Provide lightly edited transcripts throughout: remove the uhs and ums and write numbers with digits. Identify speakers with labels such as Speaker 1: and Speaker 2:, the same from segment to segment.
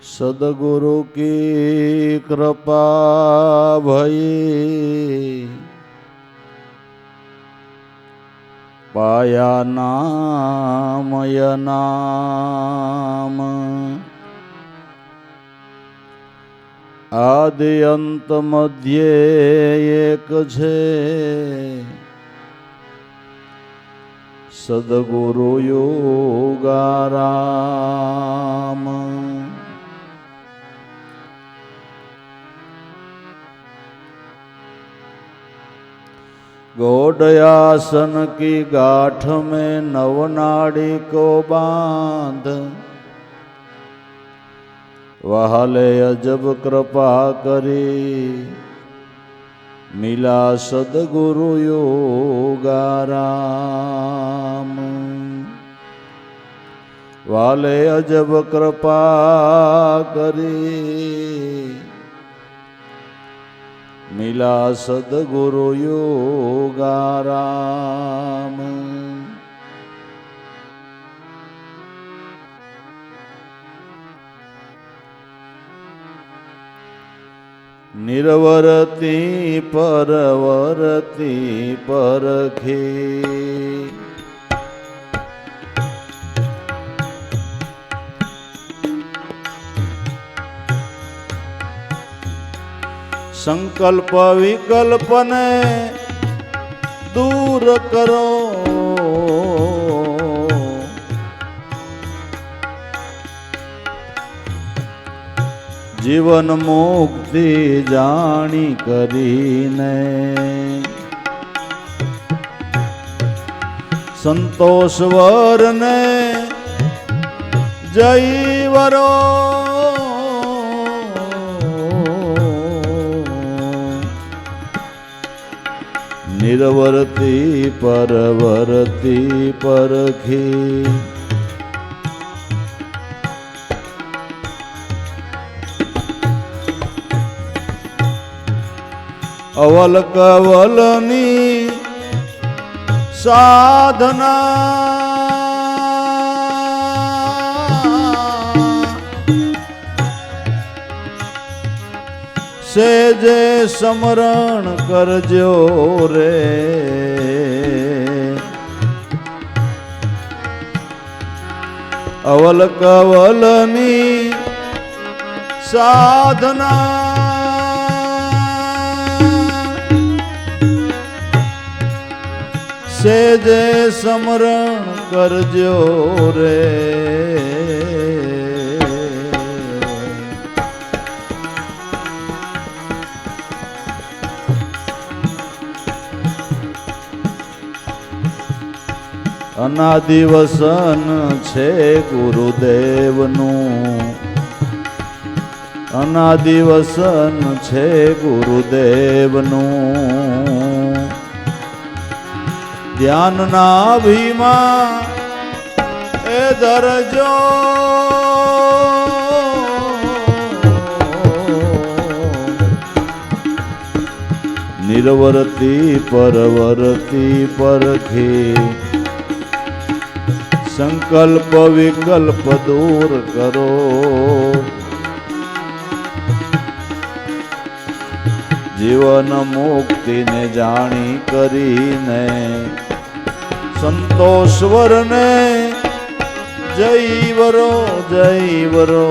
Speaker 1: सदगुरु की कृपा भई पाया नामय नाम आदि अंत मध्य एक छे सदगुरु योगाराम। गौड़यासन की गांठ में नवनाड़ी को बांध वहाले अजब कृपा करी मिला सदगुरु योगाराम। वाले अजब कृपा करी मिला सदगुरु योगाराम। निर्वरती परवरती परखे संकल्प विकल्प ने दूर करो जीवन मुक्ति जानी करीने संतोषवर ने जयवरो निर्वरती परवरती परखी अवल कवलनी साधना सेजे समरण करजो रे अवल कवलनी साधना सेजे समरण करजो रे। अनादिवसन छे गुरुदेवनु अनादिवसन छे गुरुदेवनु ध्यान ना भीमा ए दरजो निर्वरती परवरती परखे संकल्प विकल्प दूर करो जीवन मुक्ति ने जानी करीने संतोषवर ने जयवरो जयवरो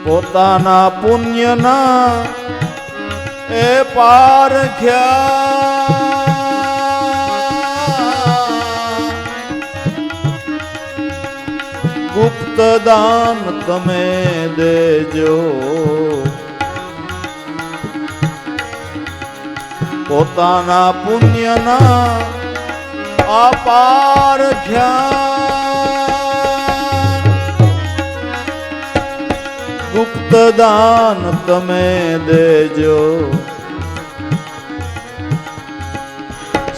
Speaker 1: પોતાના પુણ્યના એ પારખ્યા ગુપ્ત દાન તમે દેજો પોતાના પુણ્યના આ પારખ્યા गुप्त दान तमे देजो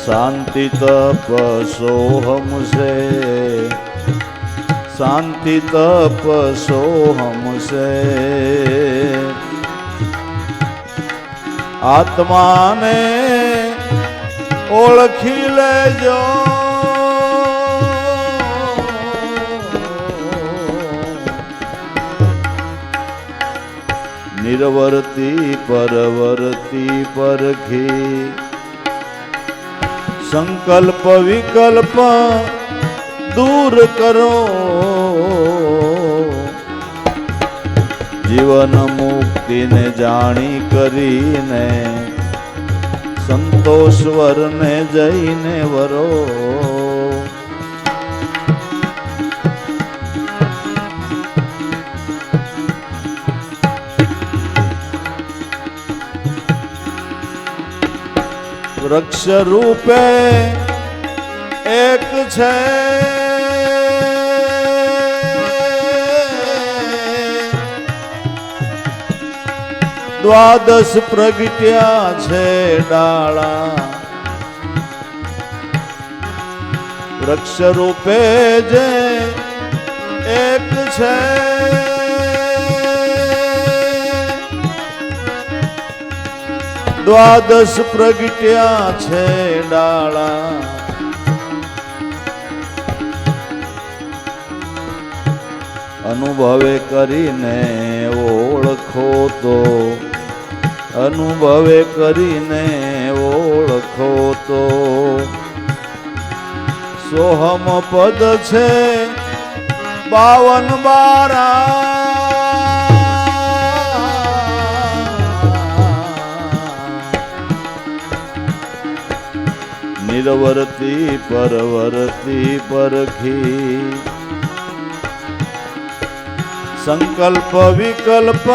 Speaker 1: शांति तप सोहम से शांति तप सोहम से आत्मा ने ઓળખી લેજો નિર્વર્તી પરવર્તી પરખી સંકલ્પ વિકલ્પ દૂર કરો જીવન મુક્તિને જાણી કરીને સંતોષવરને જઈને વરો વૃક્ષ રૂપે એક છે દ્વાદશ પ્રગટ્યા છે ડાળા વૃક્ષ રૂપે જે એક છે દ્વાદશ પ્રગટ્યા છે ડાળા અનુભવે કરીને ઓળખો તો અનુભવે કરીને ઓળખો તો સોહમ પદ છે 52 બારા નિર્વર્તી પરવર્તી પરખી સંકલ્પ વિકલ્પ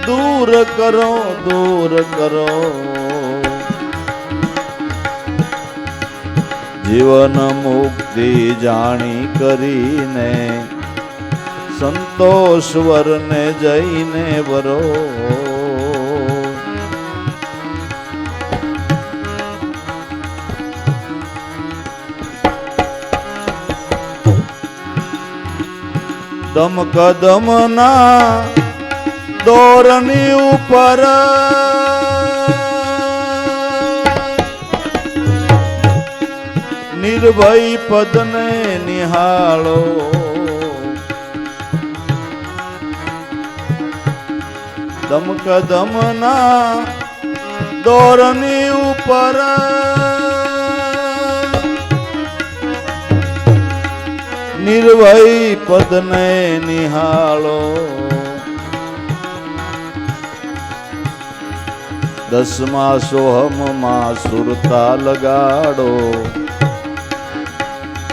Speaker 1: દૂર કરો જીવન મુક્તિ જાણી કરીને સંતોષવરને જઈને વરો દમ કદમના દોરની ઉપર નિર્ભય પદને નિહાળો દમ કદમના દોરની ઉપર નિર્ભય પદને નિહાળો દસમા સોહમમાં સુરતા લગાડો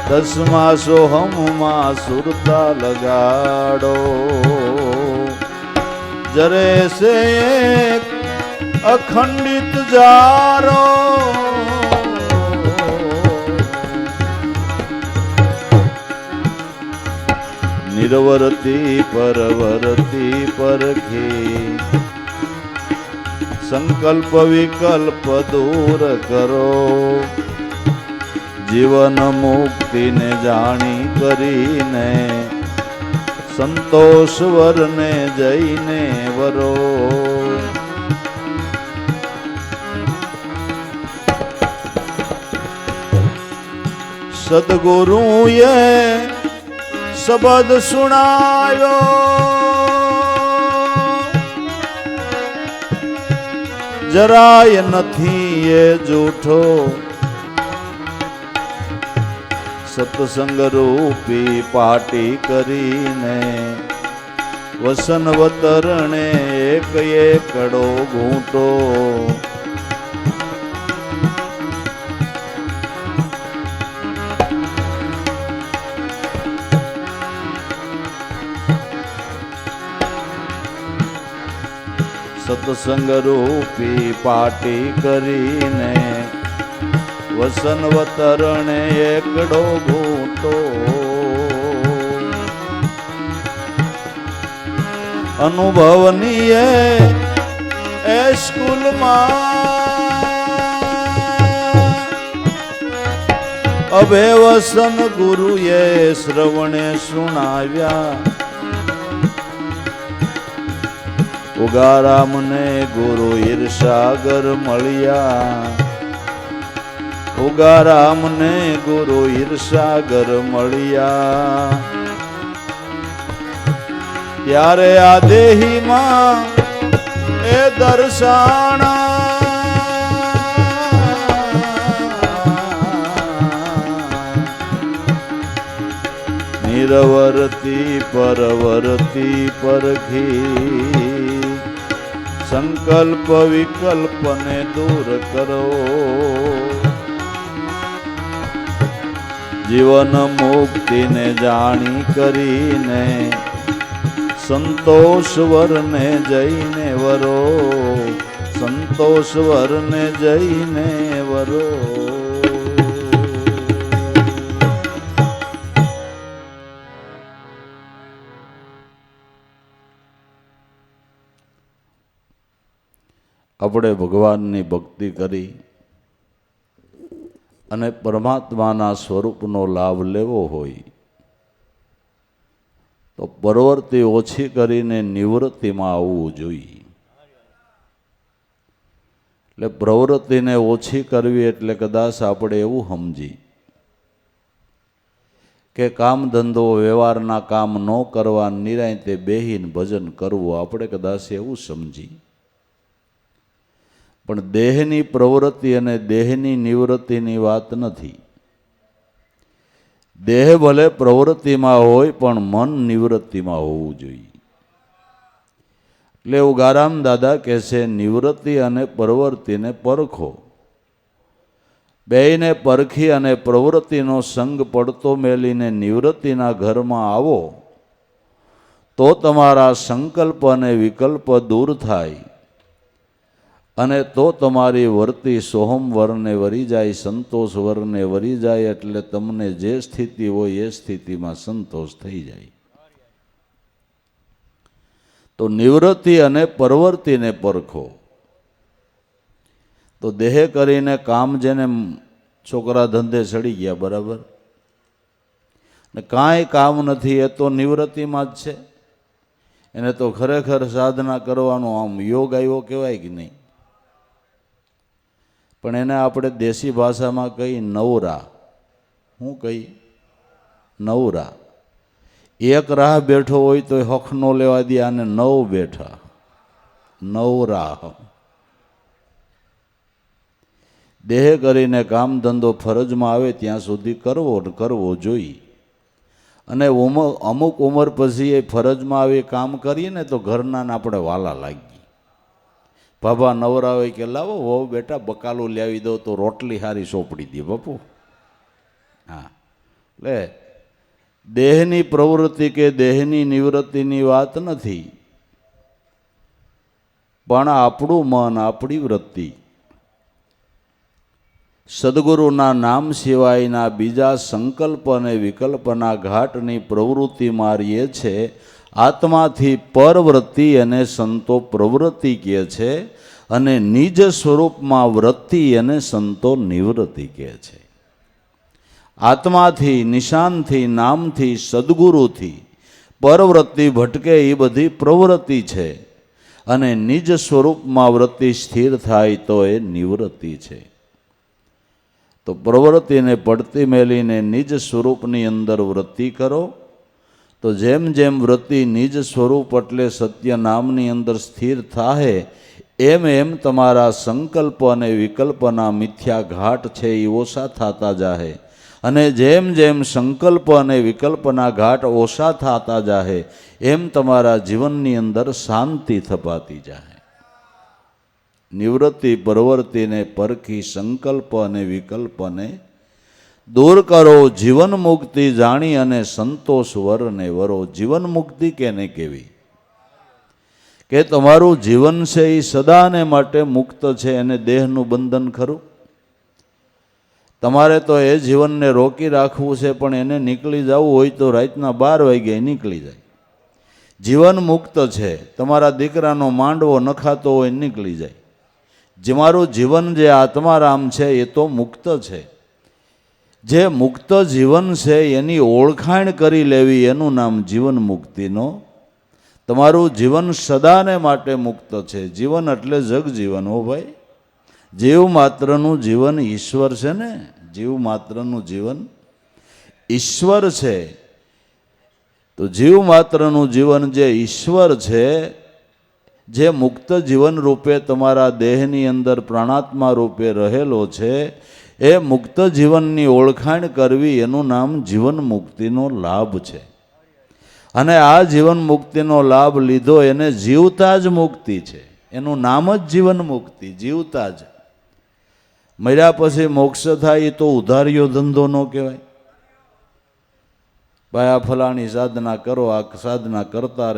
Speaker 1: દસમા સોહમમાં સુરતા લગાડો જરે સે એક અખંડિત જારો નિર્વર્તી પરવર્તી પરખી સંકલ્પ વિકલ્પ દૂર કરો જીવન મુક્તિને જાણી કરીને સંતોષવરને જઈને વરો સદગુરુએ શબ્દ સુણાયો જરાય નથી એ જૂઠો સત્સંગ રૂપી પાટી કરીને વસન વતરણે એક એકડો ઘૂંટો સત્સંગ રૂપી પાટી કરીને વસન વતરણે એકડો ઘૂંટો અનુભવની એ સ્કૂલમાં અભે વસન ગુરુએ શ્રવણે સુણાવ્યા ઉગારામને ગુરુ ઈર્ષાગર મળ્યા ઉગારામ ને ગુરુ ઈર્ષાગર મળ્યા ત્યારે આ દેહીમાં એ દર્શાણ નિરવરતી પરવરતી પરખી સંકલ્પ વિકલ્પને દૂર કરો જીવન મુક્તિને જાણી કરીને સંતોષવરને જઈને વરો સંતોષવરને જઈને વરો આપણે ભગવાનની ભક્તિ કરી અને પરમાત્માના સ્વરૂપનો લાભ લેવો હોય તો પ્રવૃત્તિ ઓછી કરીને નિવૃત્તિમાં આવવું જોઈએ. એટલે પ્રવૃત્તિને ઓછી કરવી એટલે કદાચ આપણે એવું સમજી કે કામ ધંધો વ્યવહારના કામ ન કરવા નિરાંતે બેહીને ભજન કરવું, આપણે કદાચ એવું સમજી. પણ દેહની પ્રવૃત્તિ અને દેહની નિવૃત્તિની વાત નથી. દેહ ભલે પ્રવૃત્તિમાં હોય પણ મન નિવૃત્તિમાં હોવું જોઈએ. એટલે ઉગારામ દાદા કહે છે નિવૃત્તિ અને પ્રવૃત્તિને પરખો. બેયને પરખી અને પ્રવૃત્તિનો સંગ પડતો મેલીને નિવૃત્તિના ઘરમાં આવો તો તમારા સંકલ્પ અને વિકલ્પ દૂર થાય અને તો તમારી વર્તી સોહમ વરને વરી જાય, સંતોષ વરને વરી જાય. એટલે તમને જે સ્થિતિ હોય એ સ્થિતિમાં સંતોષ થઈ જાય. તો નિવૃત્તિ અને પ્રવૃત્તિને પરખો. તો દેહ કરીને કામ, જેને છોકરા ધંધે ચડી ગયા બરાબર ને કાંઈ કામ નથી, એ તો નિવૃત્તિમાં જ છે. એને તો ખરેખર સાધના કરવાનો આમ યોગ આવ્યો કહેવાય કે નહીં. પણ એને આપણે દેશી ભાષામાં કહી નવરા. શું કહી? નવરા. એક રાહ બેઠો હોય તો હખ નો લેવા દે, આને નવ બેઠા, નવરા. દેહ કરીને કામ ધંધો ફરજમાં આવે ત્યાં સુધી કરવો જોઈએ. અને અમુક ઉંમર પછી એ ફરજમાં આવી કામ કરીએ ને તો ઘરના આપણે વાલા લાગીએ. બાબા નવરા હોય કે લાવો વહુ બેટા બકાલું લાવી દો તો રોટલી હારી સોંપડી દે બાપુ. હા, એટલે દેહની પ્રવૃત્તિ કે દેહની નિવૃત્તિની વાત નથી, પણ આપણું મન, આપણી વૃત્તિ સદગુરુના નામ સિવાયના બીજા સંકલ્પ અને વિકલ્પના ઘાટની પ્રવૃત્તિ મારીએ છે. આત્માથી પરવૃત્તિ અને સંતો પ્રવૃત્તિ કહે છે, અને નિજ સ્વરૂપમાં વૃત્તિ અને સંતો નિવૃત્તિ કહે છે. આત્માથી, નિશાનથી, નામથી, સદગુરુથી પરવૃત્તિ ભટકે એ બધી પ્રવૃત્તિ છે, અને નિજ સ્વરૂપમાં વૃત્તિ સ્થિર થાય તો એ નિવૃત્તિ છે. તો પ્રવૃત્તિને પડતી મેલીને નિજ સ્વરૂપની અંદર વૃત્તિ કરો. તો જેમ જેમ વૃત્તિ નિજ સ્વરૂપ એટલે સત્ય નામની અંદર સ્થિર થાય એમ એમ તમારા સંકલ્પ અને વિકલ્પના મિથ્યા ઘાટ છે એ ઓછા થતા જાય. અને જેમ જેમ સંકલ્પ અને વિકલ્પના ઘાટ ઓછા થતા જાય એમ તમારા જીવનની અંદર શાંતિ થપાતી જાય. નિવૃત્તિ પ્રવૃત્તિને પરખી સંકલ્પ અને વિકલ્પને દૂર કરો. જીવન મુક્તિ જાણી અને સંતોષ વરને વરો. જીવન મુક્તિ કેને કેવી? કે તમારું જીવન છે એ સદાને માટે મુક્ત છે, એને દેહનું બંધન ખરું. તમારે તો એ જીવનને રોકી રાખવું છે, પણ એને નીકળી જવું હોય તો રાતના 12 વાગ્યે નીકળી જાય. જીવન મુક્ત છે. તમારા દીકરાનો માંડવો નખાતો હોય નીકળી જાય. મારું જીવન જે આત્મારામ છે એ તો મુક્ત છે. જે મુક્ત જીવન છે એની ઓળખાણ કરી લેવી, એનું નામ જીવન મુક્તિનો. તમારું જીવન સદાને માટે મુક્ત છે. જીવન એટલે જગજીવન. હો ભાઈ, જીવ માત્રનું જીવન ઈશ્વર છે ને, જીવ માત્રનું જીવન ઈશ્વર છે. તો જીવ માત્રનું જીવન જે ઈશ્વર છે, જે મુક્ત જીવન રૂપે તમારા દેહની અંદર પ્રાણાત્મા રૂપે રહેલો છે, એ મુક્ત જીવનની ઓળખાણ કરવી એનું નામ જીવન મુક્તિનો લાભ છે. અને આ જીવન મુક્તિનો લાભ લીધો એને જીવતા જ મુક્તિ છે. એનું નામ જ જીવન મુક્તિ, જીવતા જ. મર્યા પછી મોક્ષ થાય એ તો ઉધાર્યો ધંધો ન કહેવાય. ભાઈ આ ફલાણી સાધના કરો, આ સાધના કરતા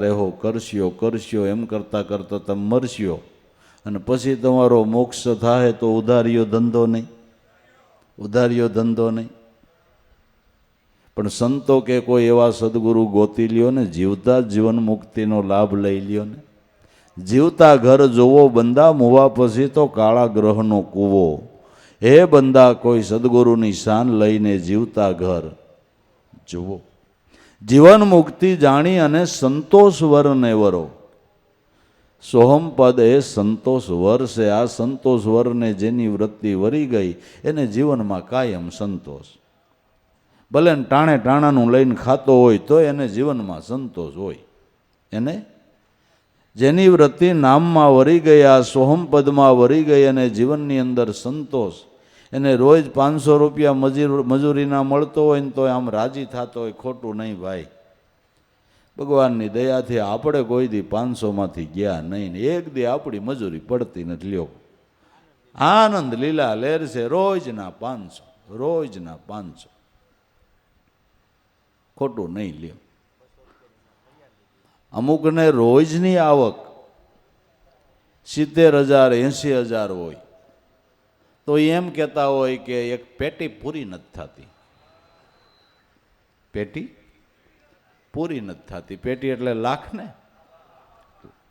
Speaker 1: રહો, કરશો એમ કરતાં કરતાં તમે મરશો અને પછી તમારો મોક્ષ થાય તો ઉધાર્યો ધંધો નહીં, ઉધાર્યો ધંધો નહીં. પણ સંતો કે કોઈ એવા સદગુરુ ગોતી લ્યો ને, જીવતા જીવન મુક્તિનો લાભ લઈ લ્યો ને. જીવતા ઘર જોવો બંદા, મુવા પછી તો કાળા ગ્રહનો કૂવો. હે બંદા, કોઈ સદગુરુની શાન લઈને જીવતા ઘર જુઓ. જીવન મુક્તિ જાણી અને સંતોષ વરને વરો. સોહમ પદ એ સંતોષ વર છે. આ સંતોષ વરને જેની વૃત્તિ વરી ગઈ એને જીવનમાં કાયમ સંતોષ. ભલે ટાણે ટાણાનું લઈને ખાતો હોય તો એને જીવનમાં સંતોષ હોય. એને જેની વૃત્તિ નામમાં વરી ગઈ, આ સોહમ પદમાં વરી ગઈ અને જીવનની અંદર સંતોષ, એને રોજ 500 રૂપિયા મજૂરીના મળતો હોય ને તો આમ રાજી થતો હોય. ખોટું નહીં ભાઈ, ભગવાનની દયાથી આપણે કોઈ દી 500માંથી ગયા નહીં ને એક દી આપણી મજૂરી પડતી નથી. લ્યો આનંદ લીલા લેર છે. રોજના 500, રોજના 500. ખોટું નહીં. લ્યો અમુકને રોજની આવક 70,000 80,000 હોય તો એમ કહેતા હોય કે એક પેટી પૂરી નથી થતી. પેટી પૂરી નથી થતી. પેટી એટલે લાખ ને,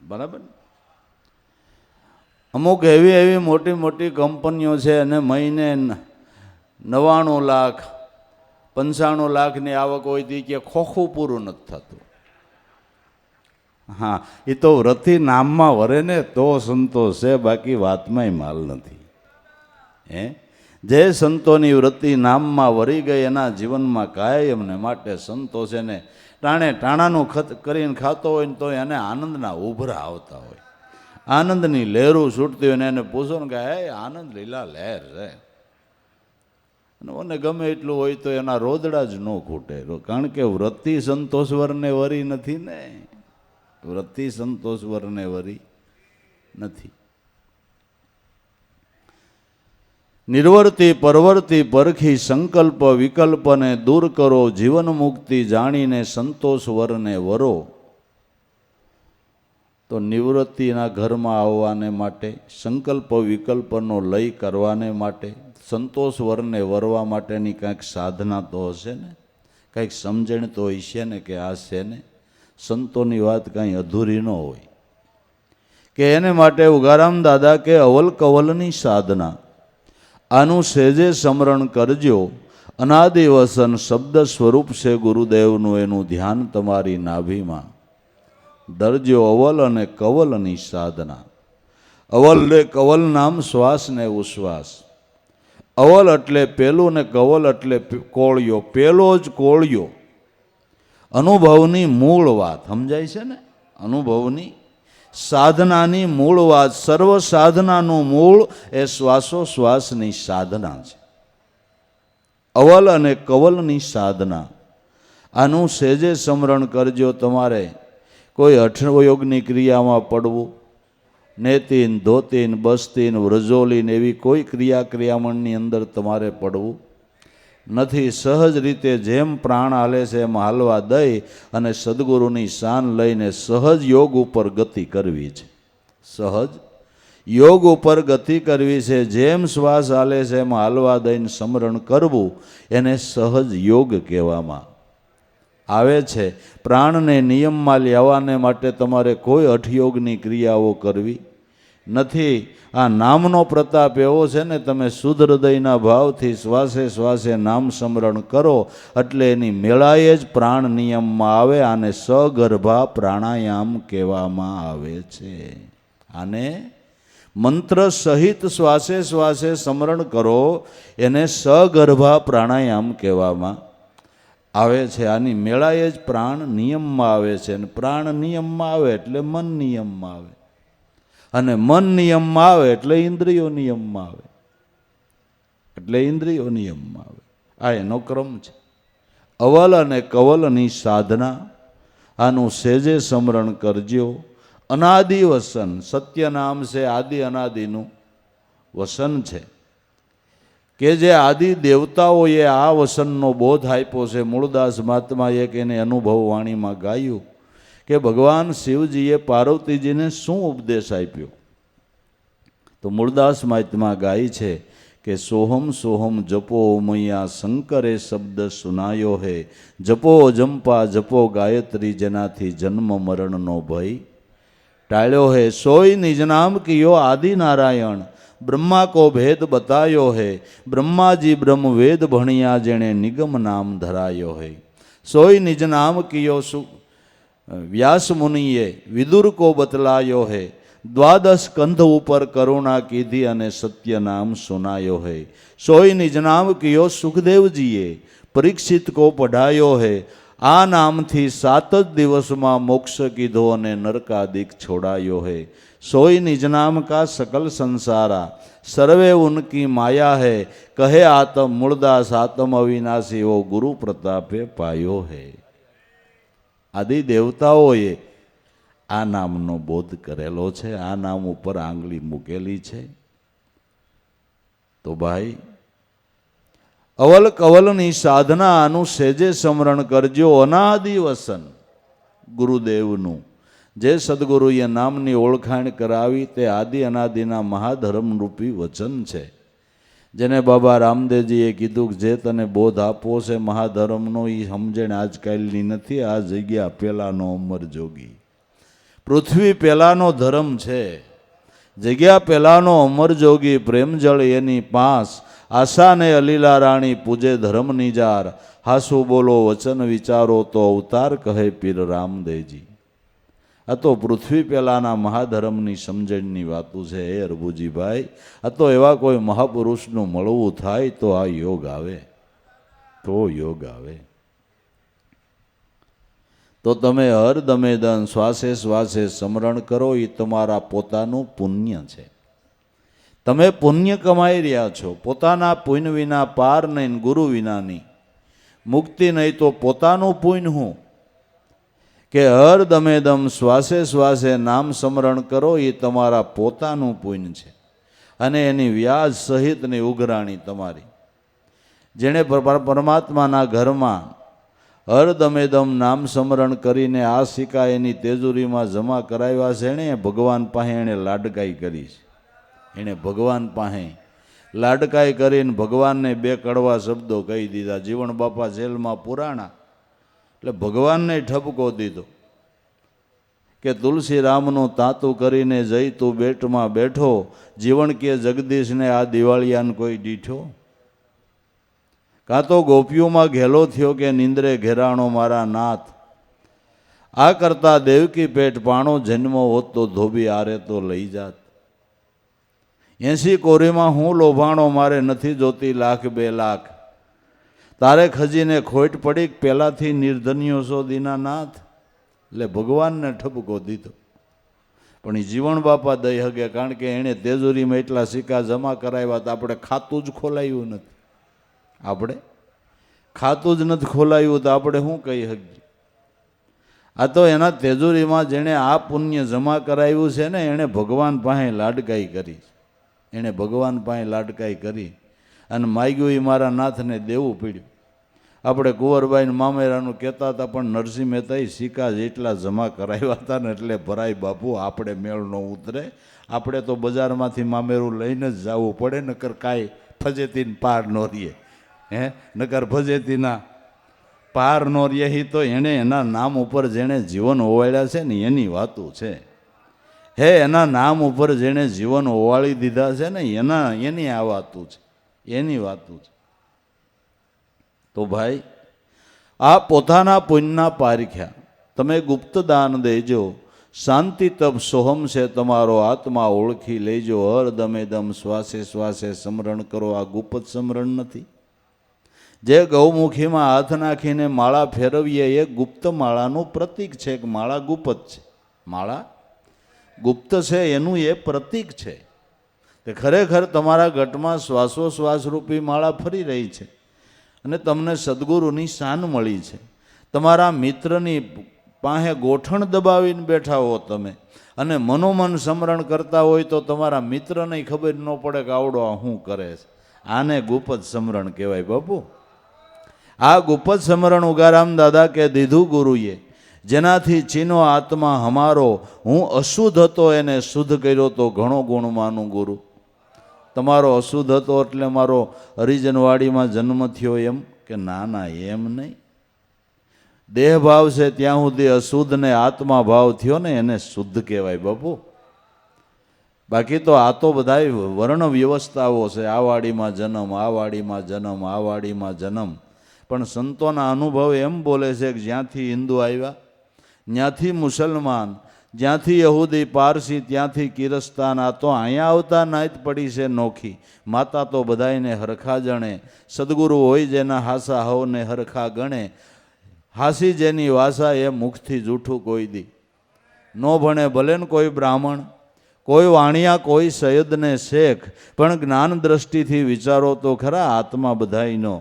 Speaker 1: બરાબર. અમુક એવી એવી મોટી મોટી કંપનીઓ છે અને મહિને 99 લાખ 95 લાખની આવક હોય તો કે ખોખું પૂરું નથી થતું. હા, એ તો વ્રતિ નામમાં વરે ને તો સંતોષ છે, બાકી વાતમાંય માલ નથી. જે સંતોની વૃત્તિ નામમાં વરી ગઈ એના જીવનમાં કાયમને માટે સંતોષ. એને ટાણે ટાણાનું કરીને ખાતો હોય ને તો એને આનંદના ઉભરા આવતા હોય, આનંદની લહેરું છૂટતી હોય ને એને પૂછો ને કે હે આનંદ લીલા લહેર છે. અને ગમે એટલું હોય તો એના રોદડા જ ન ખૂટે, કારણ કે વૃત્તિ સંતોષવરને વરી નથી ને. વૃત્તિ સંતોષવરને વરી નથી. નિર્વર્તી પરવર્તી પરખી સંકલ્પ વિકલ્પને દૂર કરો. જીવન મુક્તિ જાણીને સંતોષ વરને વરો. તો નિવૃત્તિના ઘરમાં આવવાને માટે, સંકલ્પ વિકલ્પનો લય કરવાને માટે, સંતોષ વરને વરવા માટેની કાંઈક સાધના તો હશે ને, કાંઈક સમજણ તો હશે ને કે આ છે ને. સંતોની વાત કાંઈ અધૂરી ન હોય કે એને માટે ઉગારામ દાદા કે અવલ કવલની સાધના. આનું સેજે સ્મરણ કરજો. અનાદિ વસન શબ્દ સ્વરૂપ છે ગુરુદેવનું, એનું ધ્યાન તમારી નાભીમાં ધરજો. અવલ અને કવલની સાધના. અવલ ને કવલ નામ શ્વાસ ને ઉશ્વાસ. અવલ એટલે પેલું ને કવલ એટલે કોળિયો. પેલો જ કોળિયો અનુભવની મૂળ વાત સમજાય છે ને. અનુભવની સાધનાની મૂળ વાત. સર્વ સાધનાનું મૂળ એ શ્વાસોશ્વાસની સાધના છે. અવલ અને કવલની સાધના. આનું સેજે સ્મરણ કરજો. તમારે કોઈ હઠયોગની ક્રિયામાં પડવું, નેતિન ધોતીન બસ્તીન વ્રજોલીન એવી કોઈ ક્રિયામણની અંદર તમારે પડવું નથી. સહજ રીતે જેમ પ્રાણ હાલે છે એમ હાલવા દઈ અને સદગુરુની શાન લઈને સહજ યોગ ઉપર ગતિ કરવી છે. સહજ યોગ ઉપર ગતિ કરવી છે. જેમ શ્વાસ હાલે છે એમ હાલવા દઈને સ્મરણ કરવું, એને સહજ યોગ કહેવામાં આવે છે. પ્રાણને નિયમમાં લેવાને માટે તમારે કોઈ હઠયોગની ક્રિયાઓ કરવી નથી. આ નામનો પ્રતાપ એવો છે ને, તમે શુદ્ધ હૃદયના ભાવથી શ્વાસે શ્વાસે નામ સ્મરણ કરો એટલે એની મેળાએ જ પ્રાણ નિયમમાં આવે. આને સગર્ભા પ્રાણાયામ કહેવામાં આવે છે. આને મંત્ર સહિત શ્વાસે શ્વાસે સ્મરણ કરો, એને સગર્ભા પ્રાણાયામ કહેવામાં આવે છે. આની મેળાએ જ પ્રાણ નિયમમાં આવે છે, અને પ્રાણ નિયમમાં આવે એટલે મન નિયમમાં આવે, અને મન નિયમમાં આવે એટલે ઇન્દ્રિયો નિયમમાં આવે, એટલે ઇન્દ્રિયો નિયમમાં આવે. આ એનો ક્રમ છે. અવલ અને કવલની સાધના, આનું સેજે સ્મરણ કરજો. અનાદિ વસન, સત્ય નામ છે આદિ અનાદિનું વસન છે, કે જે આદિ દેવતાઓએ આ વસનનો બોધ આપ્યો છે. મૂળદાસ મહાત્માએ એક એને અનુભવ વાણીમાં ગાયું કે ભગવાન શિવજીએ પાર્વતીજીને શું ઉપદેશ આપ્યો. તો મૂળદાસ મહાત્મા ગાય છે કે સોહમ સોહમ જપો મૈયા શંકરે શબ્દ સુનાયો હે, જપો જંપા જપો ગાયત્રી, જેનાથી જન્મ મરણનો ભય ટાળ્યો હે. સોય નિજ નામ કિયો આદિ નારાયણ, બ્રહ્મા કો ભેદ બતાયો હે, બ્રહ્માજી બ્રહ્મ વેદ ભણિયા, જેણે નિગમ નામ ધરાયો હે. સોય નિજ નામ કિયો વ્યાસ મુનિએ વિદુર કો બતલાયો હે, દ્વાદશ કંધ ઉપર કરુણા કીધી અને સત્ય નામ સુનાયો હે. સોય નિજ નામ કિયો સુખદેવજીએ, પરીક્ષિત કો પઢાયો હે, આ નામથી 7 જ દિવસમાં મોક્ષ કીધો અને નરકાદિક છોડાયો હે. સોય નિજ નામ કા સકલ સંસારા, સર્વે ઉનકી માયા હે, કહે આત્મ મૂળદાસ આત્મ અવિનાશી, ઓ ગુરુ પ્રતાપે પાયો હે. આદિ દેવતાઓએ આ નામનો બોધ કરેલો છે, આ નામ ઉપર આંગળી મૂકેલી છે. તો ભાઈ, અવલ કવલની સાધના, આનું સેજે સ્મરણ કરજો. અનાદિ વસન ગુરુદેવનું, જે સદગુરુએ નામની ઓળખાણ કરાવી તે આદિ અનાદિના મહાધર્મરૂપી વચન છે. જેને બાબા રામદેવજીએ કીધું કે જે તને બોધ આપવો છે મહાધર્મનો, એ સમજણ આજકાલની નથી. આ જગ્યા પહેલાંનો અમર જોગી, પૃથ્વી પહેલાંનો ધર્મ છે. જગ્યા પહેલાંનો અમર જોગી, પ્રેમજળ એની પાસ, આશાને અલીલા રાણી, પૂજે ધર્મ નિજાર, હાસુ બોલો વચન વિચારો તો અવતાર, કહે પીર રામદેવજી. આ તો પૃથ્વી પહેલાંના મહાધર્મની સમજણની વાતો છે. હે અરબુજીભાઈ, આ તો એવા કોઈ મહાપુરુષનું મળવું થાય તો આ યોગ આવે, તો યોગ આવે. તો તમે હર દમેદન શ્વાસે શ્વાસે સ્મરણ કરો, એ તમારા પોતાનું પુણ્ય છે. તમે પુણ્ય કમાઈ રહ્યા છો. પોતાના પુણ્ય વિના પાર નહીં, ગુરુ વિનાની મુક્તિ નહીં. તો પોતાનું પુણ્ય હું કે હર દમેદમ શ્વાસે શ્વાસે નામ સ્મરણ કરો, એ તમારા પોતાનું પુણ્ય છે. અને એની વ્યાજ સહિતની ઉઘરાણી તમારી. જેણે પરમાત્માના ઘરમાં હર દમેદમ નામ સ્મરણ કરીને આ સિક્કા એની તેજુરીમાં જમા કરાવ્યા છે, એણે ભગવાન પાસે એણે લાડકાઈ કરી છે. એણે ભગવાન પાસે લાડકાઈ કરીને ભગવાનને 2 કડવા શબ્દો કહી દીધા. જીવણ બાપા જેલમાં પુરાણા એટલે ભગવાનને ઠપકો દીધો કે તુલસી રામનું તાતું કરીને જઈ તું બેટમાં બેઠો, જીવણ કે જગદીશને આ દિવાળિયાને કોઈ દીઠો. કાં તો ગોપીઓમાં ઘેલો થયો કે નિંદ્રે ઘેરાણો મારા નાથ, આ કરતા દેવકી પેટ પાણો, જન્મ હોત તો ધોબી આરે તો લઈ જાત. 80 કોરીમાં હું લોભાણો, મારે નથી જોતી 1,00,000 2 લાખ, તારે ખજીને ખોટ પડી, પહેલાંથી નિર્ધન્યો છો દીનાનાથ. એટલે ભગવાનને ઠપકો દીધો. પણ એ જીવણ બાપા દઈ હગે, કારણ કે એણે તેજુરીમાં એટલા સિક્કા જમા કરાવ્યા તો આપણે ખાતું જ ખોલાયું નથી. આપણે ખાતું જ નથી ખોલાયું તો આપણે શું કહી શકીએ? આ તો એના તેજુરીમાં જેણે આ પુણ્ય જમા કરાવ્યું છે ને, એણે ભગવાન પાસે લાડકાઈ કરી. એણે ભગવાન પાસે લાડકાઈ કરી અને માગ્યું એ મારા નાથને દેવું પડ્યું. આપણે કુંવરબાઈને મામેરાનું કહેતા હતા, પણ નરસિંહ મહેતાએ સિક્કા જેટલા જમા કરાવ્યા હતા ને, એટલે ભરાય બાપુ, આપણે મેળ ન ઉતરે. આપણે તો બજારમાંથી મામેરું લઈને જ જવું પડે, નકર કાંઈ ફજેતીને પાર ન રહીએ. નકર ફજેતીના પાર ન રહે. તો એણે એના નામ ઉપર જેણે જીવન ઓવાળ્યા છે ને, એની વાતું છે. હે એના નામ ઉપર જેણે જીવન ઓવાળી દીધા છે ને, એની આ વાતું છે, એની વાતું છે. તો ભાઈ, આ પોતાના પુણ્યના પારખ્યા તમે ગુપ્ત દાન દેજો, શાંતિ તપ સોહમ છે તમારો આત્મા ઓળખી લેજો. હર દમે દમ શ્વાસે શ્વાસે સમરણ કરો. આ ગુપ્ત સમરણ નથી. જે ગૌમુખીમાં હાથ નાખીને માળા ફેરવીએ એ ગુપ્ત માળાનું પ્રતીક છે. કે માળા ગુપ્ત છે, માળા ગુપ્ત છે એનું એ પ્રતીક છે. તે ખરેખર તમારા ઘટમાં શ્વાસોશ્વાસ રૂપી માળા ફરી રહી છે અને તમને સદગુરુની શાન મળી છે. તમારા મિત્રની પાસે ગોઠણ દબાવીને બેઠા હો તમે અને મનોમન સમરણ કરતા હોય તો તમારા મિત્રને ખબર ન પડે કે આવડો આ શું કરે છે. આને ગુપ્ત સમરણ કહેવાય બાપુ. આ ગુપ્ત સમરણ ઉગારામ દાદા કે દીધું ગુરુએ, જેનાથી ચીનો આત્મા હમારો, હું અશુદ્ધ હતો એને શુદ્ધ કર્યો તો ઘણો ગુણ માનું ગુરુ. તમારો અશુદ્ધ હતો એટલે મારો હરિજનવાડીમાં જન્મ થયો એમ કે ના ના એમ નહીં. દેહ ભાવ છે ત્યાં સુધી અશુદ્ધ ને આત્મા ભાવ થયો ને એને શુદ્ધ કહેવાય બાપુ. બાકી તો આ તો બધા વર્ણ વ્યવસ્થાઓ છે. આ વાડીમાં જન્મ, આ વાડીમાં જન્મ, આ વાડીમાં જન્મ. પણ સંતોના અનુભવ એમ બોલે છે કે જ્યાંથી હિન્દુ આવ્યા, જ્યાંથી મુસલમાન, જ્યાંથી યહૂદી, પારસી, ત્યાંથી કિરસ્તાન, આ તો અહીંયા આવતા નાત પડી છે નોખી. માતા તો બધાયને હરખા જણે, સદગુરુ હોય જેના હાસા હવને હરખા ગણે. હાસી જેની વાસા એ મુખથી જૂઠું કોઈ દી. નો ભણે ભલે ને કોઈ બ્રાહ્મણ, કોઈ વાણિયા, કોઈ સૈયદને શેખ, પણ જ્ઞાન દ્રષ્ટિથી વિચારો તો ખરા આત્મા બધાયનો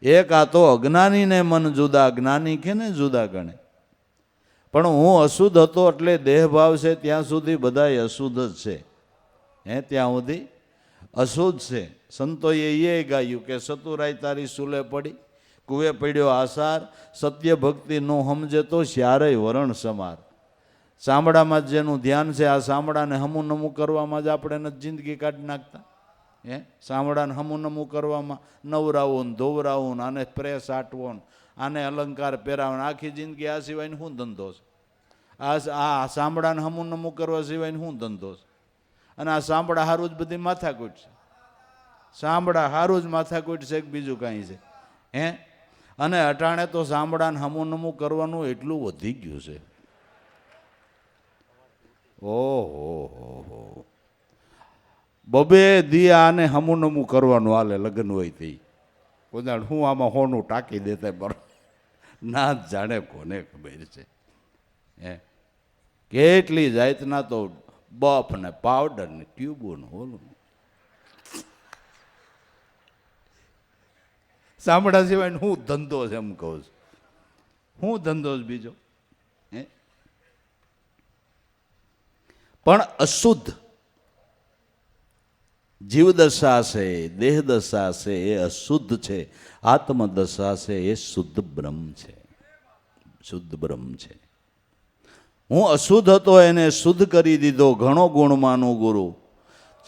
Speaker 1: એક. આ તો અજ્ઞાનીને મન જુદા, જ્ઞાની કે ને જુદા ગણે. પણ હું અશુદ્ધ હતો એટલે દેહ ભાવ છે ત્યાં સુધી બધાય અશુદ્ધ જ છે. ત્યાં સુધી અશુદ્ધ છે. સંતોએ એ ગાયું કે સતુરાય તારી સૂલે પડી, કુએ પડ્યો આસાર, સત્ય ભક્તિ નો સમજે તો શ્યારે વરણ સમાર. સાંભળામાં જ જેનું ધ્યાન છે, આ સાંભળાને હમું નમું કરવામાં જ આપણે જિંદગી કાઢી નાખતા. સાંભળાને હમું નમું કરવામાં નવરાવું ને ધોવરાવું ને આને પ્રેસ આટવો ને આને અલંકાર પહેરાવે, આખી જિંદગી આ સિવાયને શું ધંધો છે? આ સાંભળાને હમું નમું કરવા સિવાયને શું ધંધો છે? અને આ સાંભળા હારું જ બધી માથાકૂટ છે. સાંભળા હારું જ માથાકૂટ છે કે બીજું કાંઈ છે? અને અટાણે તો સાંભળાને હમું નમું કરવાનું એટલું વધી ગયું છે. ઓહો, બબે દી આને હમું નમું કરવાનું હાલે. લગ્ન હોય તે કોદાળ હું આમાં હોનું ટાંકી દેતા બરો ના જાણે કોને ખબર છે. કેટલી જાતના તો બફ ને પાવડર ને ટ્યુબો ને હોલું. સાંભળા સિવાય હું ધંધો છે એમ કહું છું. હું ધંધો જ બીજો. પણ અશુદ્ધ જીવદશા છે, દેહદશા છે એ અશુદ્ધ છે. આત્મદશા છે એ શુદ્ધ બ્રહ્મ છે, શુદ્ધ બ્રહ્મ છે. હું અશુદ્ધ હતો એને શુદ્ધ કરી દીધો, ઘણો ગુણ માનું ગુરુ.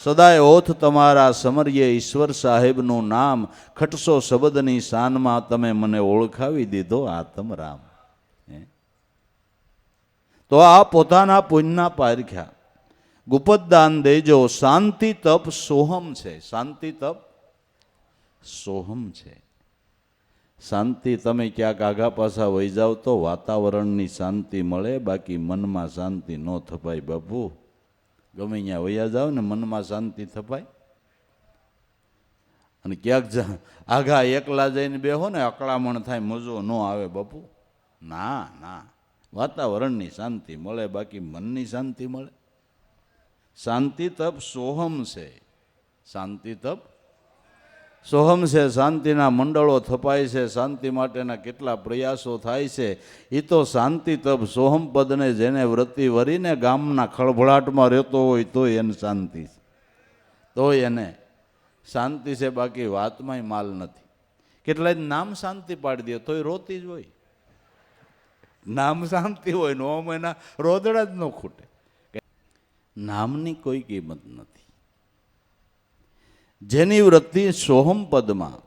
Speaker 1: સદાય ઓથ તમારા સમર્યે ઈશ્વર સાહેબનું નામ, ખટસો શબ્દની શાનમાં તમે મને ઓળખાવી દીધો આત્મરામ. તો આ પોતાના પુણ્યના પારખ્યા. ગુપ્ત દાન દેજો. શાંતિ તપ સોહમ છે. શાંતિ તપ સોહમ છે. શાંતિ તમે ક્યાંક આગા પાછા વહી જાવ તો વાતાવરણની શાંતિ મળે, બાકી મનમાં શાંતિ ન થપાય બાપુ. ગમે ત્યાં વયા જાવ ને મનમાં શાંતિ થપાય. અને ક્યાંક આઘા એકલા જઈને બેહો ને અકળામણ થાય, મજો ન આવે બાપુ. ના ના, વાતાવરણની શાંતિ મળે, બાકી મનની શાંતિ મળે. શાંતિ તપ સોહમ છે. શાંતિ તપ સોહમ છે. શાંતિના મંડળો થપાય છે, શાંતિ માટેના કેટલા પ્રયાસો થાય છે. એ તો શાંતિ તપ સોહમ પદને જેને વ્રતિ વરીને ગામના ખળભળાટમાં રહેતો હોય તો એને શાંતિ છે, તો એને શાંતિ છે. બાકી વાતમાંય માલ નથી. કેટલાય નામ શાંતિ પાડી દે તોય રોતી જ હોય. નામ શાંતિ હોય ને ઓમ એના રોદડા જ ન ખૂટે. નામની કોઈ કિંમત નથી. જેની વૃત્તિ સોહમ પદમાં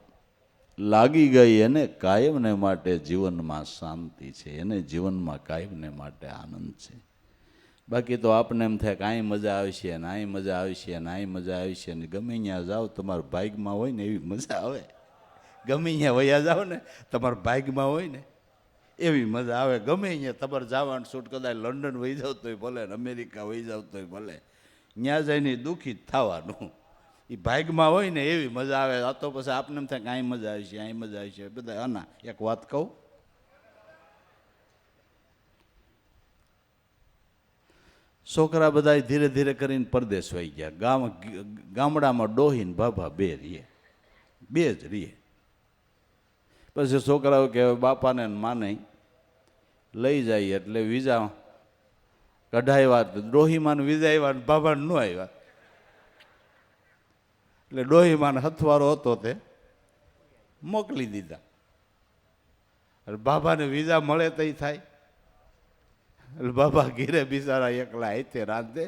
Speaker 1: લાગી ગઈ એને કાયમને માટે જીવનમાં શાંતિ છે, એને જીવનમાં કાયમને માટે આનંદ છે. બાકી તો આપને એમ થાય કે અહીં મજા આવશે ને અહીં મજા આવશે ને અહીં મજા આવશે ને ગમે ત્યાં જાઓ તમારા ભાગમાં હોય ને એવી મજા આવે. ગમે ત્યાં વયા જાઓ ને તમારા ભાગમાં હોય ને એવી મજા આવે. ગમે અહીંયા તમારે જવાનું શૂટ, કદાચ લંડન વહી જાવ તોય ભલે, અમેરિકા વહી જાવ તોય ભલે, ત્યાં જઈને દુઃખી જ થવાનું. એ ભાગમાં હોય ને એવી મજા આવે. આ તો પછી આપને એમ થાય કે અહીં મજા આવી છે, અહીં મજા આવી છે બધા. આના એક વાત કહું, છોકરા બધા ધીરે ધીરે કરીને પરદેશ વહી ગયા. ગામડામાં ડોહીન ભાભા બે રહીએ, બે જ રહીએ. પછી છોકરાઓ કહેવાય બાપાને માને લઈ જાય એટલે વિઝા કઢાવ્યા, ડોહીમાન વિઝા આવ્યા ને બાબાને ન આવ્યા. એટલે ડોહીમાન હથવારો હતો તે મોકલી દીધા. એટલે બાબાને વિઝા મળે તો થાય. એટલે બાબા ઘીરે બિચારા એકલા હાથે રાંધે,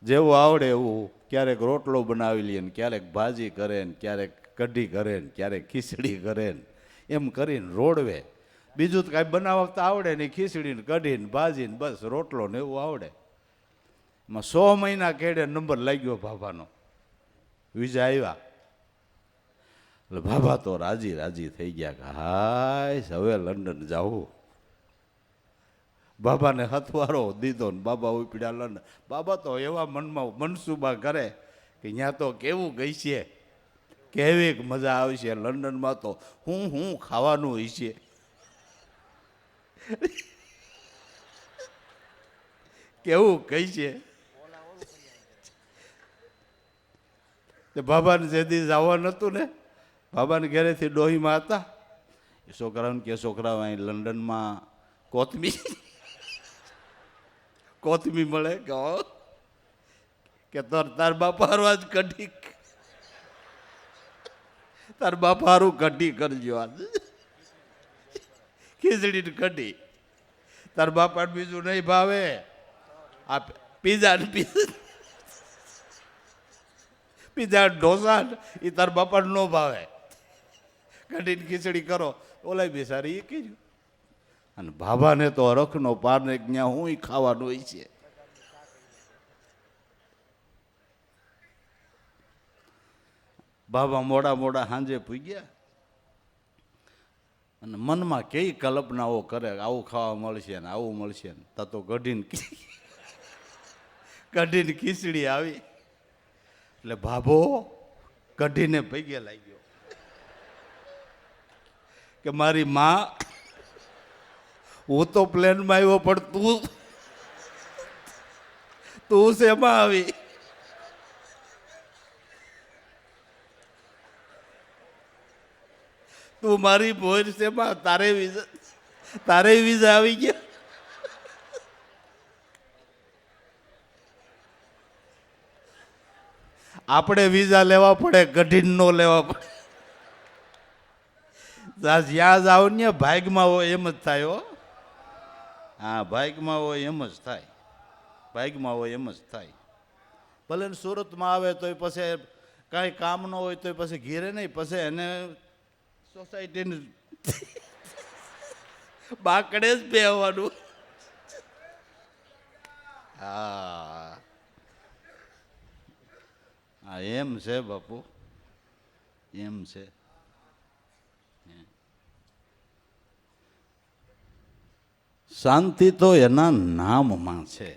Speaker 1: જેવું આવડે એવું. ક્યારેક રોટલો બનાવી લે ને ક્યારેક ભાજી કરે ને ક્યારેક કઢી કરે ને ક્યારેક ખીચડી કરે ને એમ કરીને રોડવે. બીજું તો કાંઈ બનાવતા આવડે નહીં, ખીચડીને કઢીને ભાજીને બસ રોટલો ને એવું આવડે. એમાં 100 મહિના કેડે નંબર લાગ્યો બાબાનો, વિઝા આવ્યા. એટલે બાબા તો રાજી રાજી થઈ ગયા કે હાય હવે લંડન જાવું. બાબાને હથવારો દીધો ને બાબા ઉપડ્યા લંડન. બાબા તો એવા મનમાં મનસુબા કરે કે ત્યાં તો કેવું ગઈ છે, કેવી મજા આવશે લંડનમાં, તો હું ખાવાનું હોય છે. કેવું કઈ છે. બાબાને જે દી જવાનું હતું ને, બાબાને ઘરેથી ડોહીમાં હતા. એ છોકરાઓને કે છોકરાઓ અહીં લંડનમાં કોથમી મળે કે તાર બાપા હારું આજ કઢી, તાર બાપા હારું કઢી કરજો, આજ ખીચડી ને કઢી. તાર બાપાને બીજું નહીં ભાવે, આ પીઝા ને પીઝા ઢોસા એ તાર બાપાને ન ભાવે. કઢીને ખીચડી કરો, ઓલાય બેસારી એ કીધું. અને બાબાને તો હરખનો પાર ને ત્યાં હું ખાવાનું હોય છે. બાબા મોડા મોડા સાંજે પૂગ્યા અને મનમાં કઈ કલ્પનાઓ કરે, આવું ખાવા મળશે ને આવું મળશે ને. તો કઢીને ખીચડી આવી. એટલે ભાભો કઢીને પૈગે લાગ્યો કે મારી માં, હું તો પ્લેનમાં આવ્યો પણ તું શેમાં આવી? તું મારી ભોર શેમાં? તારે વિઝા આવી ગયા. આપણે વિઝા લેવા પડે, કઢીને ન લેવા પડે. જ્યાં જાવ ને ભાગમાં હોય એમ જ થાય. હો હા, ભાગમાં હોય એમ જ થાય, ભાગમાં હોય એમ જ થાય. ભલે સુરતમાં આવે તોય પછી કાંઈ કામ ન હોય તોય પછી ઘેરે નહીં, પછી એને સોસાયટીને બાકડે જ બેહવાનું. હા હા, એમ છે બાપુ, એમ છે. શાંતિ તો એના નામમાં છે,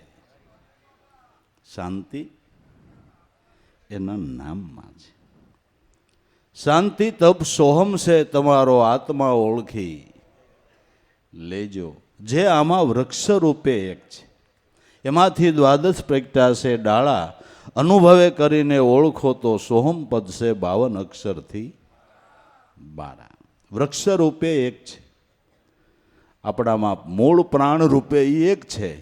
Speaker 1: શાંતિ એના નામમાં છે. શાંતિ તપ સોહમ છે તમારો આત્મા ઓળખી લેજો. જે આમાં વૃક્ષ રૂપે એક છે, એમાંથી દ્વાદશ પ્રગટાશે ડાળા. અનુભવે કરીને ઓળખો તો સોહમ પદ છે 52 અક્ષરથી 12. વૃક્ષ રૂપે એક છે. આપણામાં મૂળ પ્રાણ રૂપે એ એક છે.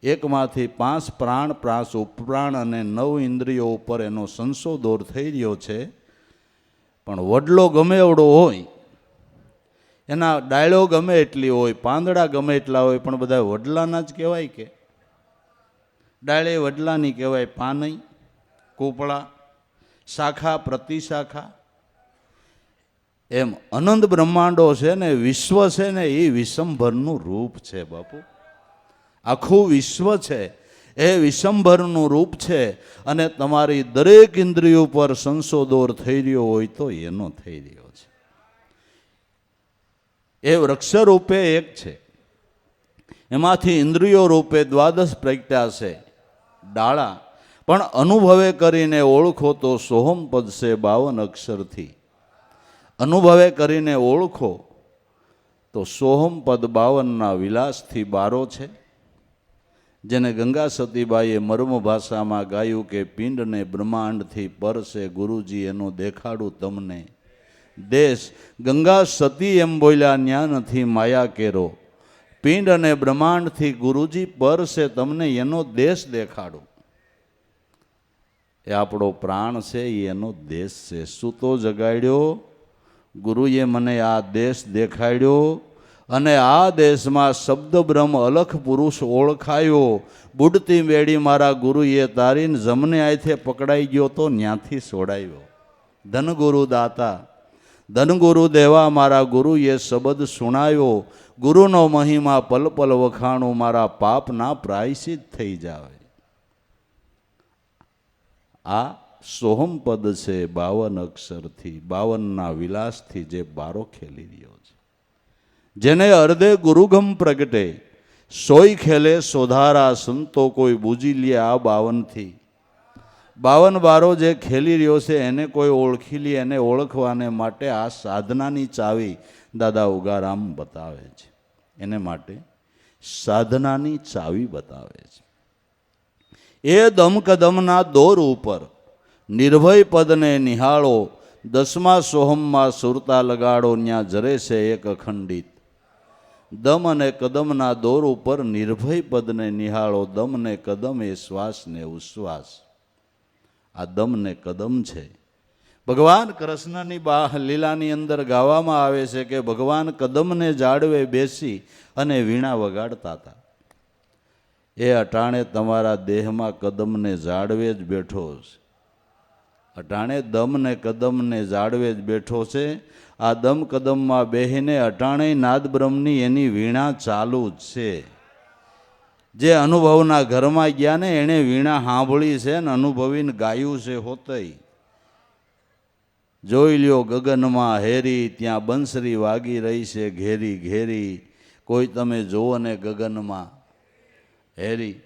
Speaker 1: એકમાંથી 5 પ્રાણ, 5 ઉપપ્રાણ અને 9 ઇન્દ્રિયો ઉપર એનો સંશોધોર થઈ રહ્યો છે. પણ વડલો ગમે એવડો હોય, એના ડાળો ગમે એટલી હોય, પાંદડા ગમે એટલા હોય, પણ બધા વડલાના જ કહેવાય કે ડાળે વડલાની કહેવાય, પાનઈ, કૂપળા, શાખા, પ્રતિશાખા. એમ અનંત બ્રહ્માંડો છે ને, વિશ્વ છે ને, એ વિશ્વંભરનું રૂપ છે બાપુ. આખું વિશ્વ છે એ વિશ્વંભરનું રૂપ છે. અને તમારી દરેક ઇન્દ્રિયો પર સંશોધોર થઈ રહ્યો હોય તો એનો થઈ રહ્યો છે. એ વૃક્ષ રૂપે એક છે, એમાંથી ઇન્દ્રિયો રૂપે દ્વાદશ પ્રગટ્યા છે ડાળા, પણ અનુભવે કરીને ઓળખો તો સોહમ પદ છે 52 અક્ષરથી. અનુભવે કરીને ઓળખો તો સોહમ પદ 52ના વિલાસથી બારો છે. જેને ગંગા સતીબાઈએ મર્મ ભાષામાં ગાયું કે પિંડને બ્રહ્માંડથી પર છે ગુરુજી એનો દેખાડું તમને દેશ. ગંગા સતી એમ બોલ્યા ન્યા નથી માયા કેરો, પિંડ અને બ્રહ્માંડથી ગુરુજી પર છે તમને એનો દેશ દેખાડું. એ આપણો પ્રાણ છે, એનો દેશ છે. સૂતો જગાડ્યો, ગુરુએ મને આ દેશ દેખાડ્યો, અને આ દેશમાં શબ્દ બ્રહ્મ અલખ પુરુષ ઓળખાયો. બુડતી વેડી મારા ગુરુએ તારીને જમને આયથે પકડાઈ ગયો તો ન્યાથી છોડાયો. ધનગુરુ દાતા ધનગુરુ દેવા મારા ગુરુએ શબ્દ સુણાયો. ગુરુનો મહિમા પલ પલ વખાણું, મારા પાપના પ્રાયશ્ચિત થઈ જાવે. આ સોહમ પદ છે 52 અક્ષરથી, 52ના વિલાસથી જે બારો ખેલી રહ્યો છે. જેને અર્ધે ગુરુગમ પ્રગટે, સોય ખેલે સોધારા સંતો કોઈ બુજી લે આ 52થી. 52 બારો જે ખેલી રહ્યો છે એને કોઈ ઓળખી લે, એને ઓળખવાને માટે આ સાધનાની ચાવી દાદા ઉગારામ બતાવે છે. એને માટે સાધનાની ચાવી બતાવે છે. એ દમ કદમના દોર ઉપર નિર્ભય પદને નિહાળો, 10મા સોહમમાં સુરતા લગાડો, ન્યા જરે છે એક અખંડિત. દમ અને કદમના દોર ઉપર નિર્ભય પદને નિહાળો. દમ ને કદમ એ શ્વાસ ને ઉશ્વાસ. આ દમ ને કદમ છે. ભગવાન કૃષ્ણની લીલાની અંદર ગાવામાં આવે છે કે ભગવાન કદમને જાળવે બેસી અને વીણા વગાડતા હતા. એ અટાણે તમારા દેહમાં કદમને જાળવે જ બેઠો છે. અટાણે દમ ને કદમને જાળવે જ બેઠો છે. આ દમ કદમમાં બેહીને અટાણે નાદ બ્રહ્મની એની વીણા ચાલુ જ છે. જે અનુભવના ઘરમાં ગયા ને એણે વીણા સાંભળી છે ને અનુભવીને ગાયું છે હોતય. જોઈ લ્યો ગગનમાં હેરી, ત્યાં બંસરી વાગી રહી છે ઘેરી ઘેરી. કોઈ તમે જોવો ને ગગનમાં હેરી.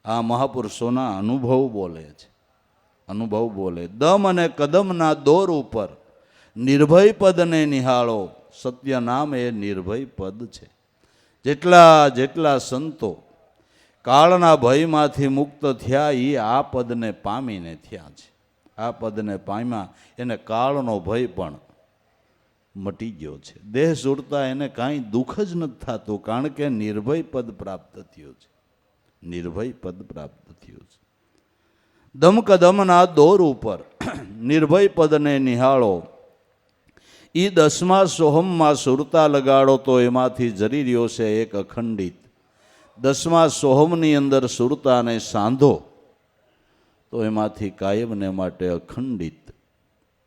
Speaker 1: આ મહાપુરુષોના અનુભવ બોલે છે, અનુભવ બોલે. દમ અને કદમના દોર ઉપર નિર્ભય પદને નિહાળો. સત્ય નામ એ નિર્ભય પદ છે. જેટલા જેટલા સંતો કાળના ભયમાંથી મુક્ત થયા એ આ પદને પામીને થયા છે. આ પદને પામ્યા એને કાળનો ભય પણ મટી ગયો છે. દેહ છૂટતા એને કાંઈ દુઃખ જ નથી થતું, કારણ કે નિર્ભય પદ પ્રાપ્ત થયું છે. નિર્ભય પદ પ્રાપ્ત થયું છે. દમકદમના દોર ઉપર નિર્ભય પદને નિહાળો. એ 10મા સોહમમાં સુરતા લગાડો તો એમાંથી જરી રહ્યો છે એક અખંડિત. 10મા સોહમની અંદર સુરતાને સાંધો તો એમાંથી કાયમને માટે અખંડિત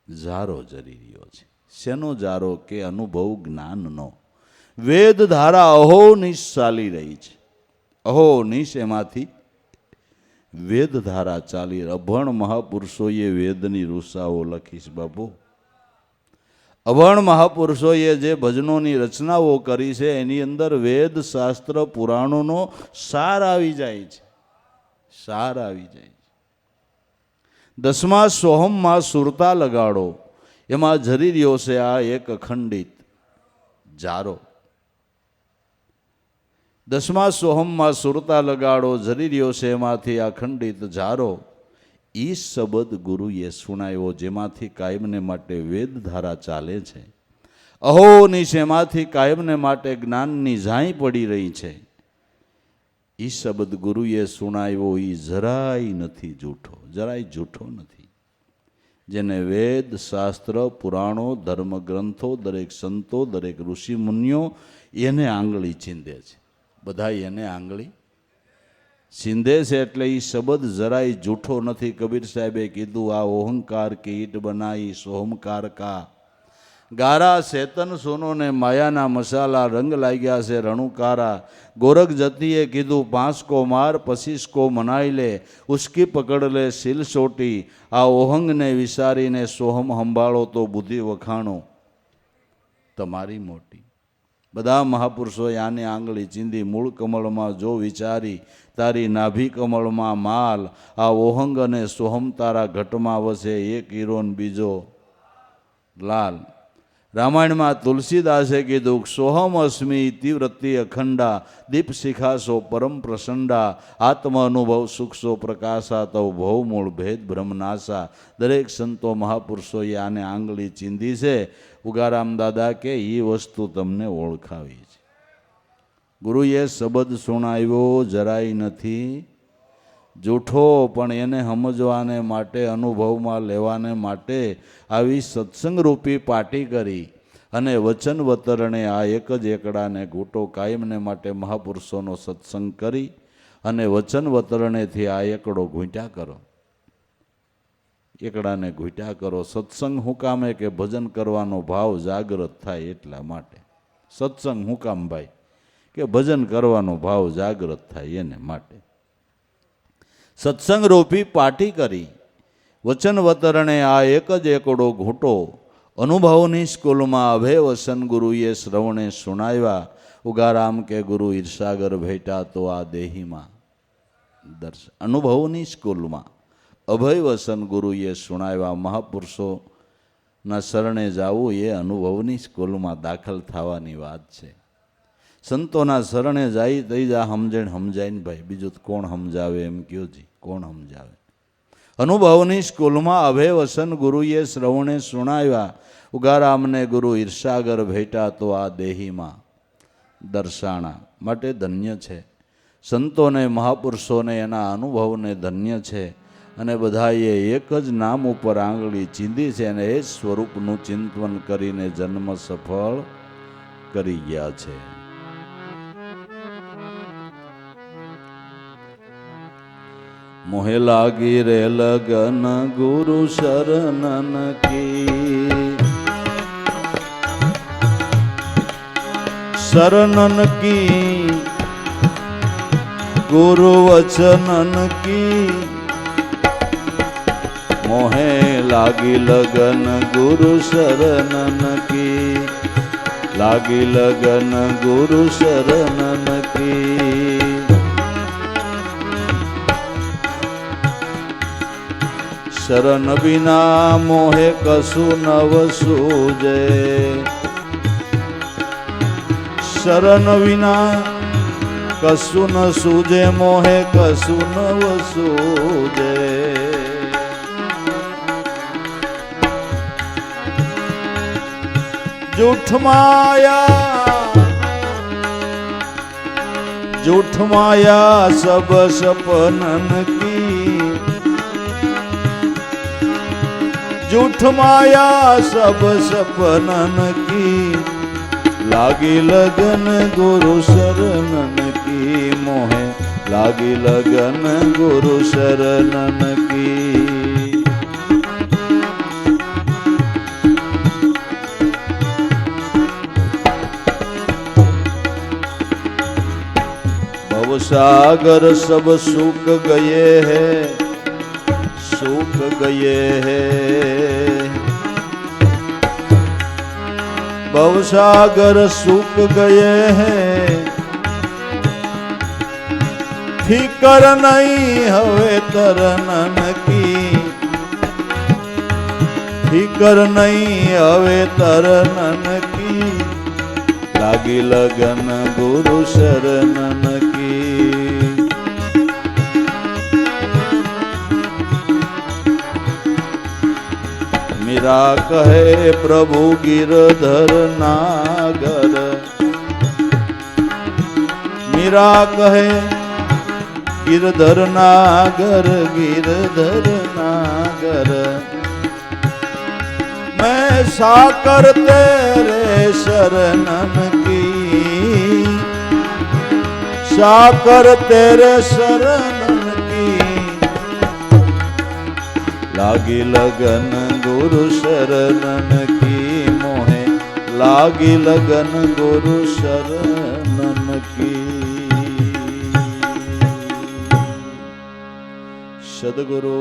Speaker 1: જારો જરી રહ્યો છે. શેનો જારો? કે અનુભવ જ્ઞાનનો. વેદ ધારા અહોનિશ ચાલી રહી છે. અહોનિશ એમાંથી વેદ ધારા ચાલી. અભણ મહાપુરુષોએ વેદની રૂસાઓ લખીશ બાબુ. અભણ મહાપુરુષોએ જે ભજનોની રચનાઓ કરી છે એની અંદર વેદ શાસ્ત્ર પુરાણોનો સાર આવી જાય છે. સાર આવી જાય છે. 10મા સોહમમાં સુરતા લગાડો. એમાં જરી રહ્યો છે આ એક અખંડિત જારો. 10મા સોહમમાં સુરતા લગાડો, જરી રહ્યો છે એમાંથી અખંડિત જારો. ઈ શબ્દ ગુરુએ સુણાયો જેમાંથી કાયમને માટે વેદ ધારા ચાલે છે. અહોનિશ એમાંથી કાયમને માટે જ્ઞાનની ઝાંય પડી રહી છે. ઈ શબ્દ ગુરુએ સુણાયો એ જરાય નથી જૂઠો, જરાય જૂઠો નથી. જેને વેદ શાસ્ત્ર પુરાણો ધર્મગ્રંથો દરેક સંતો દરેક ઋષિ મુનિઓ એને આંગળી ચીંધે છે. બધા એને આંગળી ચીંધે છે એટલે એ શબ્દ જરાય જૂઠો નથી. કબીર સાહેબે કીધું આ ઓહંકાર કી ઈટ બનાઈ સોહમકાર કા. ગારા ચેતન સોનો ને માયાના મસાલા રંગ લાગ્યા છે રણુકારા. ગોરખ જતીએ કીધું 5 કો માર 25 કો મનાઈ લે, ઉસકી પકડ લે સિલ સોટી. આ ઓહંગને વિસારીને સોહમ સંભાળો તો બુદ્ધિ વખાણો. તમારી મોટી. બધા મહાપુરુષોએ આને આંગળી ચીંધી મૂળ કમળમાં જો વિચારી, તારી નાભી કમળમાં માલ, આ ઓહંગ અને સોહમ તારા ઘટમાં વસે, એક હીરો ને બીજો લાલ. રામાયણમાં તુલસીદાસે કીધું, સોહમ અસ્મિ તીવ્રતિ અખંડા, દીપ શિખાસો પરમ પ્રસંડા, આત્મ અનુભવ સુખસો પ્રકાશા, તવ ભવ મૂળ ભેદ બ્રહ્મનાશા. દરેક સંતો મહાપુરુષોએ આને આંગળી ચીંધી છે. ઉગારામ દાદા કે એ વસ્તુ તમને ઓળખાવી છે. ગુરુએ શબ્દ સુણાવ્યો જરાય નથી જૂઠો, પણ એને સમજવાને માટે, અનુભવમાં લેવાને માટે આવી સત્સંગ રૂપી પાટી કરી અને વચન વતરણે આ એક જ એકડાને ઘૂંટો કાયમને માટે મહાપુરુષોનો સત્સંગ કરી અને વચન વતરણેથી આ એકડો ઘૂંટ્યા કરો. એકડાને ઘૂંટ્યા કરો. સત્સંગ હું કામે કે ભજન કરવાનો ભાવ જાગૃત થાય એટલા માટે. સત્સંગ હું કામ ભાઈ કે ભજન કરવાનો ભાવ જાગૃત થાય એને માટે. સત્સંગ રૂપી પાટી કરી વચન વતરણે આ એક જ એકડો ઘૂંટો, અનુભવની સ્કૂલમાં અભય વસન ગુરુએ શ્રવણે સુણાવ્યા. ઉગારામ કે ગુરુ ઈર્ષાગર ભેટા તો આ દેહીમાં દર્શન. અનુભવની સ્કૂલમાં અભય વસન ગુરુએ સુણાવ્યા. મહાપુરુષોના શરણે જવું એ અનુભવની સ્કૂલમાં દાખલ થવાની વાત છે. સંતોના શરણે જાય તઈ જા સમજાય ને ભાઈ, બીજું કોણ સમજાવે એમ કયો જી, કોણ સમજાવે. અનુભવની સ્કૂલમાં અભય વસન ગુરુએ શ્રવણે સુણાવ્યા. ઉગારામને ગુરુ ઈર્ષાગર ભેટા તો આ દેહીમાં દર્શાણા. માટે ધન્ય છે સંતોને મહાપુરુષોને, એના અનુભવને ધન્ય છે. અને બધાએ એક જ નામ ઉપર આંગળી ચીંધી છે અને એ જ સ્વરૂપનું ચિંતન કરીને જન્મ સફળ કરી ગયા છે. મોહે લાગી રે લગન ગુરુ શરણન કી, શરણન કી ગુરુ વચનન કી. મોહે લાગી લગન ગુરુ શરણન કી, લાગી લગન ગુરુ શરણન કી. શરણ વિના મોહે કશું નવ સૂજે, શરણ વિના કશું ન સૂજે, મોહે કશું નવ સૂજે. જૂઠ માયા સબ સપનન કી, જૂઠ માયા સબ સપનન કી. લાગી લગન ગુરુ શરણન કી, મોહે લાગી લગન ગુરુ શરણન કી. सागर सब सूख गए हैं, सूख गए हैं. भवसागर सूख गए हैं. फिकर नहीं हवे तरनन की, फिकर नहीं हवे तरनन की. लागी लगन गुरु शरणन की. मीरा कहे प्रभु गिरधर नागर, मीरा कहे गिरधर नागर, गिरधर नागर. मैं साकर तेरे शरणन की, साकर तेरे शरणन की. लागी लगन गुरु शरणन की, मोहे लागी लगन गुरु शरणन की. सद्गुरु